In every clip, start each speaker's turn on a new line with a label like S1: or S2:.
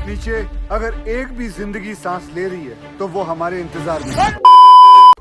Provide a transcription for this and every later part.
S1: नीचे अगर एक भी जिंदगी सांस ले रही है तो वो हमारे इंतजार में है।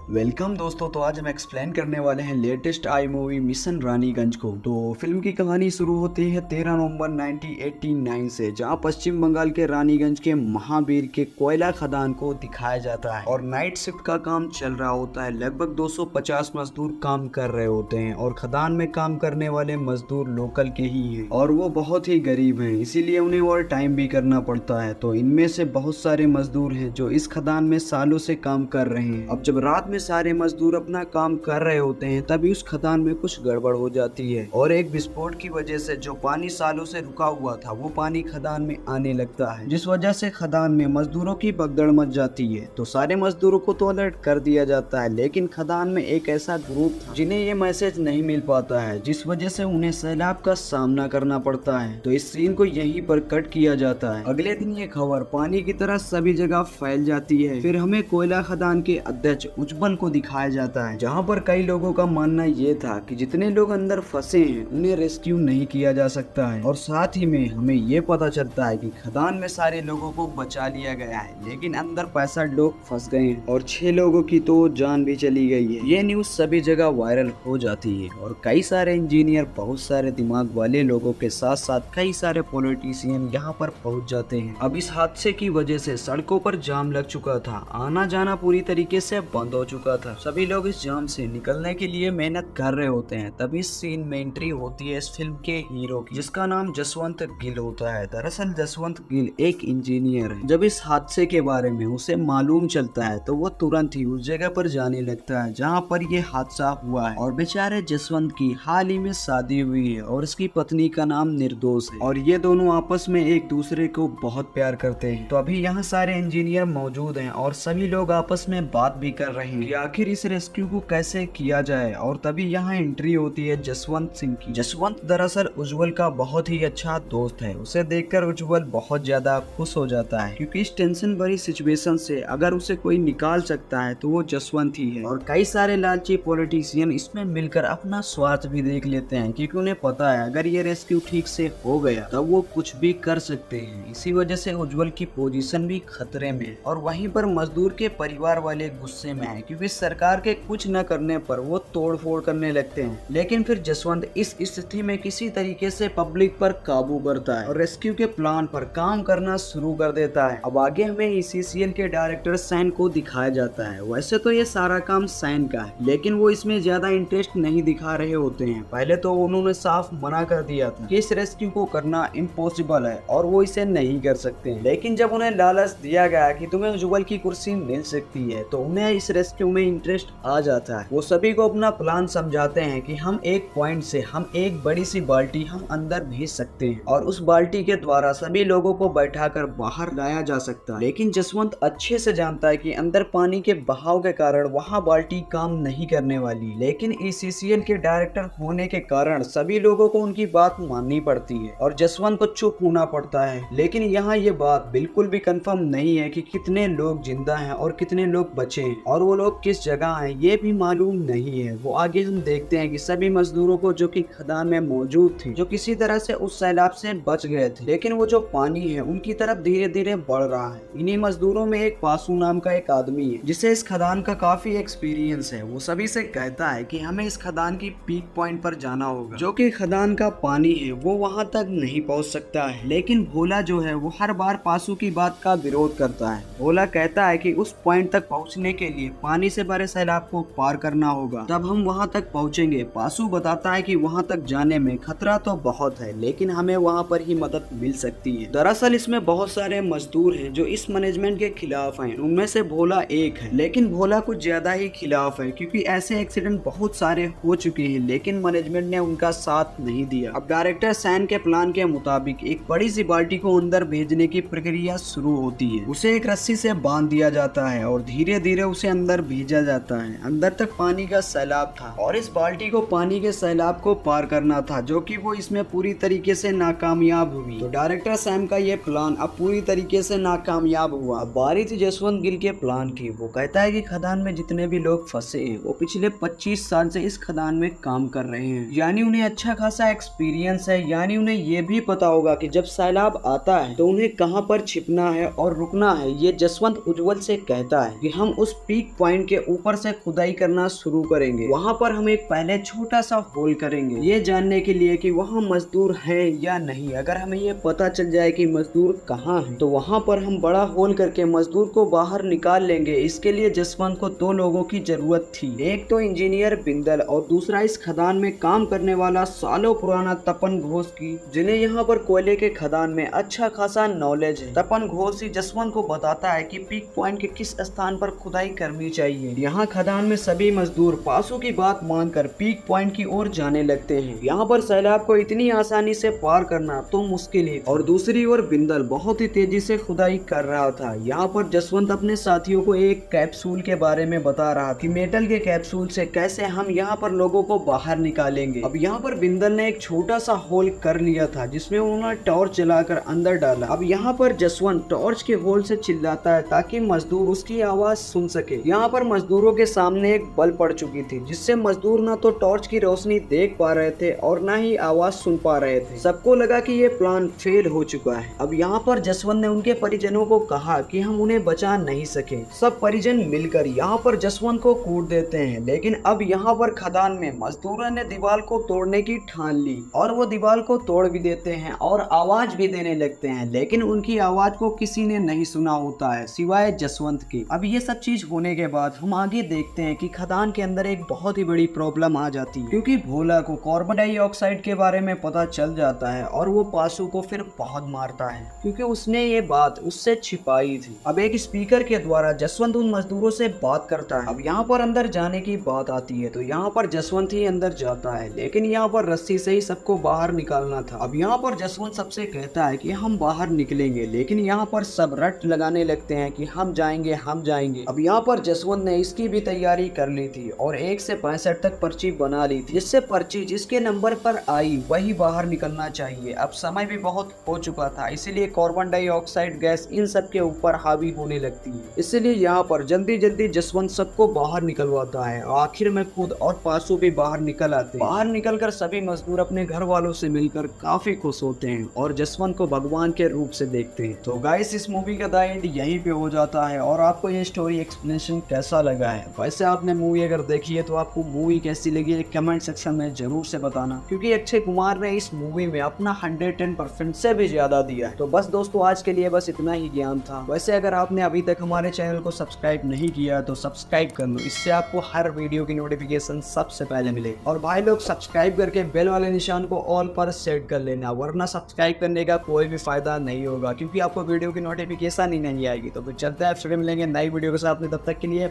S2: वेलकम दोस्तों, तो आज हम एक्सप्लेन करने वाले हैं लेटेस्ट आई मूवी मिशन रानीगंज को। तो फिल्म की कहानी शुरू होती है 13 नवंबर 1989 से, जहां पश्चिम बंगाल के रानीगंज के महावीर के कोयला खदान को दिखाया जाता है और नाइट शिफ्ट का काम चल रहा होता है। लगभग 250 मजदूर काम कर रहे होते हैं और खदान में काम करने वाले मजदूर लोकल के ही हैं और वो बहुत ही गरीब हैं, इसीलिए उन्हें और टाइम भी करना पड़ता है। तो इनमें से बहुत सारे मजदूर हैं जो इस खदान में सालों से काम कर रहे हैं। अब जब रात में सारे मजदूर अपना काम कर रहे होते हैं तभी उस खदान में कुछ गड़बड़ हो जाती है और एक विस्फोट की वजह से जो पानी सालों से रुका हुआ था वो पानी खदान में आने लगता है, जिस वजह से खदान में मजदूरों की भगदड़ मच जाती है। तो सारे मजदूरों को तो अलर्ट कर दिया जाता है, लेकिन खदान में एक ऐसा ग्रुप था जिन्हें ये मैसेज नहीं मिल पाता है, जिस वजह से उन्हें सैलाब का सामना करना पड़ता है। तो इस सीन को यहीं पर कट किया जाता है। अगले दिन ये खबर पानी की तरह सभी जगह फैल जाती है। फिर हमें कोयला खदान के अध्यक्ष उज्जवल को दिखाया जाता है, जहां पर कई लोगों का मानना ये था कि जितने लोग अंदर फंसे हैं उन्हें रेस्क्यू नहीं किया जा सकता है। और साथ ही में हमें ये पता चलता है कि खदान में सारे लोगों को बचा लिया गया है, लेकिन अंदर 65 लोग फंस गए हैं और 6 लोगों की तो जान भी चली गई है। ये न्यूज सभी जगह वायरल हो जाती है और कई सारे इंजीनियर, बहुत सारे दिमाग वाले लोगों के साथ साथ कई सारे पॉलिटिशियन यहाँ पर पहुँच जाते हैं। अब इस हादसे की वजह से सड़कों पर जाम लग चुका था, आना जाना पूरी तरीके से बंद हो चुका था। सभी लोग इस जाम से निकलने के लिए मेहनत कर रहे होते हैं। तभी इस सीन में एंट्री होती है इस फिल्म के हीरो की, जिसका नाम जसवंत गिल होता है। दरअसल जसवंत गिल एक इंजीनियर है। जब इस हादसे के बारे में उसे मालूम चलता है तो वो तुरंत ही उस जगह पर जाने लगता है जहाँ पर ये हादसा हुआ है। और बेचारे जसवंत की हाल ही में शादी हुई है और उसकी पत्नी का नाम निर्दोष है और ये दोनों आपस में एक दूसरे को बहुत प्यार करते हैं। तो अभी यहाँ सारे इंजीनियर मौजूद हैं और सभी लोग आपस में बात भी कर रहे हैं कि आखिर इस रेस्क्यू को कैसे किया जाए। और तभी यहाँ एंट्री होती है जसवंत सिंह की। जसवंत दरअसल उज्जवल का बहुत ही अच्छा दोस्त है। उसे देखकर उज्जवल बहुत ज्यादा खुश हो जाता है, क्योंकि इस टेंशन भरी सिचुएशन से अगर उसे कोई निकाल सकता है तो वो जसवंत ही है। और कई सारे लालची पॉलिटिशियन इसमें मिलकर अपना स्वार्थ भी देख लेते हैं, क्योंकि उन्हें पता है अगर ये रेस्क्यू ठीक से हो गया तब वो कुछ भी कर सकते हैं। इसी वजह से उज्जवल की पोजीशन भी खतरे में और वहीं पर मजदूर के परिवार वाले गुस्से में है, क्योंकि सरकार के कुछ न करने पर वो तोड़ फोड़ करने लगते हैं। लेकिन फिर जसवंत इस स्थिति में किसी तरीके से पब्लिक पर काबू करता है और रेस्क्यू के प्लान पर काम करना शुरू कर देता है। अब आगे हमें ECCL के डायरेक्टर सैन को दिखाया जाता है। वैसे तो ये सारा काम सैन का है, लेकिन वो इसमें ज्यादा इंटरेस्ट नहीं दिखा रहे होते हैं। पहले तो उन्होंने साफ मना कर दिया था कि इस रेस्क्यू को करना इम्पॉसिबल है और वो इसे नहीं कर सकते हैं। लेकिन जब उन्हें लालच दिया गया कि तुम्हें उज्जवल की कुर्सी मिल सकती है तो उन्हें इस रेस्क्यू में इंटरेस्ट आ जाता है। वो सभी को अपना प्लान समझाते हैं कि हम एक पॉइंट से हम एक बड़ी सी बाल्टी हम अंदर भेज सकते हैं और उस बाल्टी के द्वारा सभी लोगों को बैठाकर बाहर लाया जा सकता है। लेकिन जसवंत अच्छे से जानता है कि अंदर पानी के बहाव के कारण वहाँ बाल्टी काम नहीं करने वाली। लेकिन ECCL के डायरेक्टर होने के कारण सभी लोगों को उनकी बात माननी पड़ती है और जसवंत को चुप होना पड़ता है। लेकिन यहाँ ये बात बिल्कुल भी कंफर्म नहीं है कि कितने लोग जिंदा हैं और कितने लोग बचे हैं और वो लोग किस जगह हैं ये भी मालूम नहीं है। वो आगे हम देखते हैं कि सभी मजदूरों को जो कि खदान में मौजूद थे, जो किसी तरह से उस सैलाब से बच गए थे, लेकिन वो जो पानी है उनकी तरफ धीरे धीरे बढ़ रहा है। इन्हीं मजदूरों में एक पासू नाम का एक आदमी है जिसे इस खदान का काफी एक्सपीरियंस है। वो सभी से कहता है कि हमें इस खदान की पीक पॉइंट पर जाना होगा, जो कि खदान का पानी है वो वहाँ तक नहीं पहुँच सकता है। लेकिन भोला जो है वो हर बार पासू की बात का विरोध करता है। भोला कहता है कि उस पॉइंट तक पहुँचने के लिए पानी से भरे सैलाब को पार करना होगा, तब हम वहां तक पहुंचेंगे। पासू बताता है कि वहां तक जाने में खतरा तो बहुत है, लेकिन हमें वहां पर ही मदद मिल सकती है। दरअसल इसमें बहुत सारे मजदूर हैं जो इस मैनेजमेंट के खिलाफ हैं। उनमें से भोला एक है, लेकिन भोला कुछ ज्यादा ही खिलाफ है, क्योंकि ऐसे एक्सीडेंट बहुत सारे हो चुके हैं, लेकिन मैनेजमेंट ने उनका साथ नहीं दिया। अब डायरेक्टर सैन के प्लान के मुताबिक एक बड़ी सी बाल्टी को अंदर भेजने की प्रक्रिया शुरू होती है। उसे एक रस्सी से बांध दिया जाता है और धीरे धीरे उसे अंदर भेजा जाता है। अंदर तक पानी का सैलाब था और इस बाल्टी को पानी के सैलाब को पार करना था, जो कि वो इसमें पूरी तरीके से नाकामयाब हुई। तो डायरेक्टर सैम का ये प्लान अब पूरी तरीके से नाकामयाब हुआ। बारी थी जसवंत गिल के प्लान की। वो कहता है कि खदान में जितने भी लोग फंसे हैं वो पिछले 25 साल से इस खदान में काम कर रहे हैं, यानी उन्हें अच्छा खासा एक्सपीरियंस है। यानी उन्हें ये भी पता होगा कि जब सैलाब आता है तो उन्हें कहां पर छिपना है और रुकना है। ये जसवंत उज्जवल से कहता है कि हम उस पीक पॉइंट के ऊपर से खुदाई करना शुरू करेंगे। वहां पर हम एक पहले छोटा सा होल करेंगे, ये जानने के लिए कि वहां मजदूर हैं या नहीं। अगर हमें ये पता चल जाए कि मजदूर कहाँ हैं तो वहां पर हम बड़ा होल करके मजदूर को बाहर निकाल लेंगे। इसके लिए जसवंत को 2 लोगों की जरूरत थी, एक तो इंजीनियर बिंदल और दूसरा इस खदान में काम करने वाला सालों पुराना तपन घोष की, जिन्हें यहाँ पर कोयले के खदान में अच्छा खासा नॉलेज है। तपन घोष ही जसवंत को बताता है कि पीक पॉइंट के किस स्थान पर खुदाई करनी चाहिए। यहाँ खदान में सभी मजदूर पासू की बात मानकर पीक पॉइंट की ओर जाने लगते हैं। यहाँ पर सैलाब को इतनी आसानी से पार करना तो मुश्किल ही। और दूसरी ओर बिंदल बहुत ही तेजी से खुदाई कर रहा था। यहाँ पर जसवंत अपने साथियों को एक कैप्सूल के बारे में बता रहा कि मेटल के कैप्सूल से कैसे हम यहाँ पर लोगों को बाहर निकालेंगे। अब यहाँ पर बिंदल ने एक छोटा सा होल कर लिया था जिसमें उन्होंने टॉर्च जलाकर अंदर डाला। अब यहाँ पर जसवंत टॉर्च के होल से चिल्लाता है ताकि मजदूर उसकी आवाज सुन सके। यहाँ पर मजदूरों के सामने एक बल्ब पड़ चुकी थी जिससे मजदूर ना तो टॉर्च की रोशनी देख पा रहे थे और ना ही आवाज सुन पा रहे थे। सबको लगा कि ये प्लान फेल हो चुका है। अब यहाँ पर जसवंत ने उनके परिजनों को कहा कि हम उन्हें बचा नहीं सके। सब परिजन मिलकर यहाँ पर जसवंत को कूट देते हैं, लेकिन अब यहाँ पर खदान में मजदूरों ने दीवार को तोड़ने की ठान ली और वो दीवार को तोड़ भी देते हैं और आवाज भी देने लगते हैं, लेकिन उनकी आवाज को किसी ने नहीं सुना होता है सिवाय जसवंत की। अब ये सब चीज होने के बाद हम आगे देखते हैं कि खदान के अंदर एक बहुत ही बड़ी प्रॉब्लम आ जाती है, क्योंकि भोला को कार्बन डाइऑक्साइड के बारे में पता चल जाता है और वो पासू को फिर बहुत मारता है क्योंकि उसने ये बात उससे छिपाई थी। अब एक स्पीकर के द्वारा जसवंत उन मजदूरों से बात करता है। अब यहाँ पर अंदर जाने की बात आती है तो यहाँ पर जसवंत ही अंदर जाता है, लेकिन यहाँ पर रस्सी से ही सबको बाहर निकालना था। अब यहाँ पर जसवंत सबसे कहता है कि हम बाहर निकलेंगे, लेकिन यहाँ पर सब रट लगाने लगते हैं कि हम जाएंगे हम जाएंगे। अब यहाँ पर जसवंत ने इसकी भी तैयारी कर ली थी और 1 से 65 तक पर्ची बना ली थी, जिससे पर्ची जिसके नंबर पर आई वही बाहर निकलना चाहिए। अब समय भी बहुत हो चुका था, इसीलिए कार्बन डाइऑक्साइड गैस इन सब के ऊपर हावी होने लगती है। इसलिए यहाँ पर जल्दी जल्दी जसवंत सबको बाहर निकलवाता है। आखिर में खुद और पासू भी बाहर निकल आते हैं। बाहर निकलकर सभी मजदूर अपने घर वालों से मिलकर काफी खुश होते हैं और जसवंत को भगवान के रूप से देखते हैं। तो गाइस, इस मूवी का द एंड यहीं पे हो जाता है। और आपको ये स्टोरी एक्सप्लेनेशन कैसा लगा है? वैसे आपने मूवी अगर देखी है तो आपको मूवी कैसी लगी कमेंट सेक्शन में जरूर से बताना, क्योंकि अक्षय कुमार ने इस मूवी में अपना 110% से भी ज्यादा दिया है। तो बस दोस्तों, आज के लिए बस इतना ही ज्ञान था। वैसे अगर आपने अभी तक हमारे चैनल को सब्सक्राइब नहीं किया तो सब्सक्राइब कर लो, इससे आपको हर वीडियो की नोटिफिकेशन सबसे पहले मिले। और भाई लोग, सब्सक्राइब करके बेल वाले निशान को ऑल पर सेट कर लेना, वरना सब्सक्राइब करने का कोई भी फायदा नहीं होगा, क्योंकि आपको वीडियो की नोटिफिकेशन ही नहीं आएगी। तो फिर चलते हैं, फिर मिलेंगे नई वीडियो के साथ में। तब तक के लिए